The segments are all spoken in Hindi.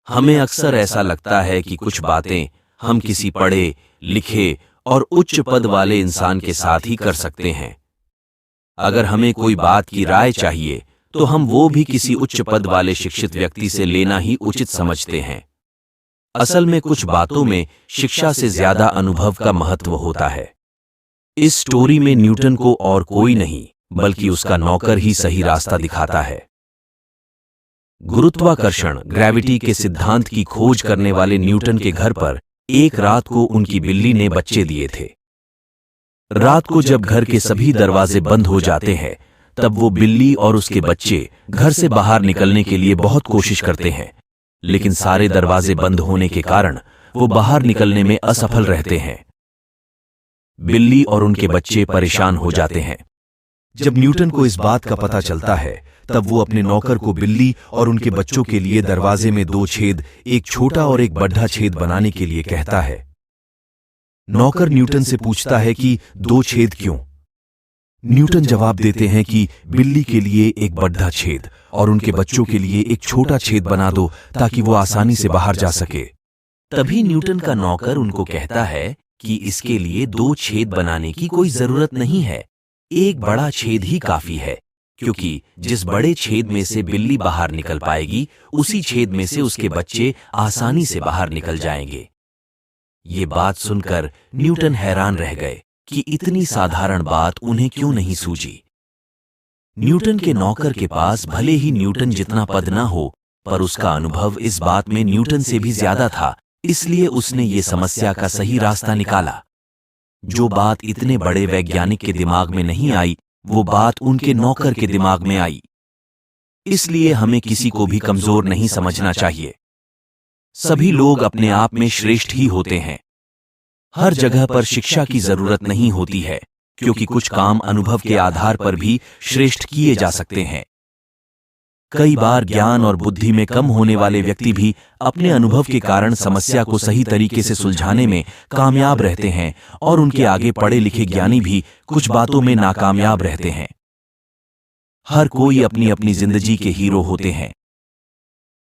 हमें अक्सर ऐसा लगता है कि कुछ बातें हम किसी पढ़े लिखे और उच्च पद वाले इंसान के साथ ही कर सकते हैं। अगर हमें कोई बात की राय चाहिए तो हम वो भी किसी उच्च पद वाले शिक्षित व्यक्ति से लेना ही उचित समझते हैं। असल में कुछ बातों में शिक्षा से ज्यादा अनुभव का महत्व होता है। इस स्टोरी में न्यूटन को और कोई नहीं बल्कि उसका नौकर ही सही रास्ता दिखाता है। गुरुत्वाकर्षण ग्रेविटी के सिद्धांत की खोज करने वाले न्यूटन के घर पर एक रात को उनकी बिल्ली ने बच्चे दिए थे। रात को जब घर के सभी दरवाजे बंद हो जाते हैं तब वो बिल्ली और उसके बच्चे घर से बाहर निकलने के लिए बहुत कोशिश करते हैं, लेकिन सारे दरवाजे बंद होने के कारण वो बाहर निकलने में असफल रहते हैं। बिल्ली और उनके बच्चे परेशान हो जाते हैं। जब न्यूटन को इस बात का पता चलता है तब वो अपने नौकर को बिल्ली और उनके बच्चों के लिए दरवाजे में 2 छेद, एक छोटा और एक बड़ा छेद बनाने के लिए कहता है। नौकर न्यूटन से पूछता है कि 2 छेद क्यों? न्यूटन जवाब देते हैं कि बिल्ली के लिए एक बड़ा छेद और उनके बच्चों के लिए एक छोटा छेद बना दो ताकि वो आसानी से बाहर जा सके। तभी न्यूटन का नौकर उनको कहता है कि इसके लिए 2 छेद बनाने की कोई जरूरत नहीं है, एक बड़ा छेद ही काफी है, क्योंकि जिस बड़े छेद में से बिल्ली बाहर निकल पाएगी उसी छेद में से उसके बच्चे आसानी से बाहर निकल जाएंगे। ये बात सुनकर न्यूटन हैरान रह गए कि इतनी साधारण बात उन्हें क्यों नहीं सूझी। न्यूटन के नौकर के पास भले ही न्यूटन जितना पद ना हो, पर उसका अनुभव इस बात में न्यूटन से भी ज्यादा था, इसलिए उसने ये समस्या का सही रास्ता निकाला। जो बात इतने बड़े वैज्ञानिक के दिमाग में नहीं आई, वो बात उनके नौकर के दिमाग में आई। इसलिए हमें किसी को भी कमजोर नहीं समझना चाहिए। सभी लोग अपने आप में श्रेष्ठ ही होते हैं। हर जगह पर शिक्षा की जरूरत नहीं होती है, क्योंकि कुछ काम अनुभव के आधार पर भी श्रेष्ठ किए जा सकते हैं। कई बार ज्ञान और बुद्धि में कम होने वाले व्यक्ति भी अपने अनुभव के कारण समस्या को सही तरीके से सुलझाने में कामयाब रहते हैं, और उनके आगे पढ़े लिखे ज्ञानी भी कुछ बातों में नाकामयाब रहते हैं। हर कोई अपनी अपनी जिंदगी के हीरो होते हैं।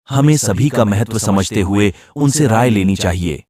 हमें सभी का महत्व समझते हुए उनसे राय लेनी चाहिए।